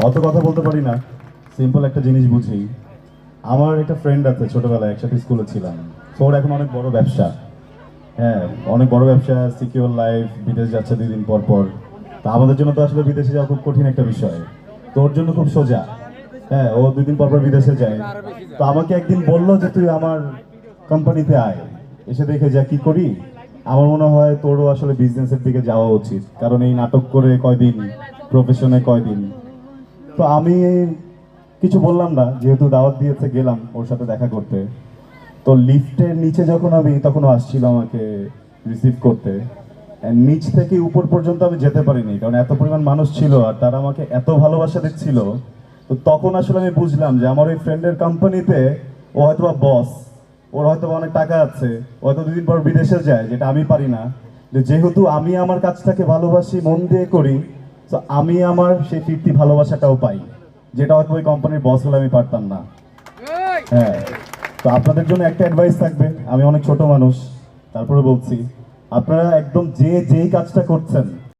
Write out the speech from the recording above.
অত কথা বলতে পারি না, সিম্পল একটা জিনিস বুঝি। আমার একটা ফ্রেন্ড আছে, ছোটবেলায় একসাথে স্কুলে ছিলাম। তো ওর এখন অনেক বড় ব্যবসা। হ্যাঁ, অনেক বড় ব্যবসা, সিকিউর লাইফ, বিদেশ যাচ্ছে 2 দিন পর পর। তা আমাদের জন্য তো আসলে বিদেশে যাওয়া খুব কঠিন একটা বিষয়। তো ওর জন্য খুব সোজা। হ্যাঁ, ও 2 দিন পর পর বিদেশে যায়। তো আমাকে একদিন বললো যে তুই আমার কোম্পানিতে আয়, এসে দেখে যা কি করি। আমার মনে হয় তোরও আসলে বিজনেসের দিকে যাওয়া উচিত, কারণ এই নাটক করে কয়দিন, প্রফেশনে কয়দিন। তো আমি কিছু বললাম না, যেহেতু দাওয়াত দিয়েছে গেলাম ওর সাথে দেখা করতে। তো লিফটের নিচে যখন আমি, তখন ও আসছিল আমাকে রিসিভ করতে। And নিচ থেকে উপর পর্যন্ত আমি যেতে পারিনি, কারণ এত পরিমাণ মানুষ ছিল আর তারা আমাকে এত ভালোবাসা দিচ্ছিল। তো তখন আসলে আমি বুঝলাম যে আমার ওই ফ্রেন্ডের কোম্পানিতে ও হয়তো বা বস, ওর হয়তো অনেক টাকা আছে, ও হয়তো 2 দিন পর বিদেশে যায়, যেটা আমি পারি না। যেহেতু আমি আমার কাজটাকে ভালোবাসি, মন দিয়ে করি, তো আমি আমার সেই ফিরতি ভালোবাসাটাও পাই, যেটা হয়তো ওই কোম্পানির বস হলে আমি পারতাম না। হ্যাঁ, তো আপনাদের জন্য একটা অ্যাডভাইস থাকবে। আমি অনেক ছোট মানুষ, তারপরে বলছি, আপনারা একদম যে যেই কাজটা করছেন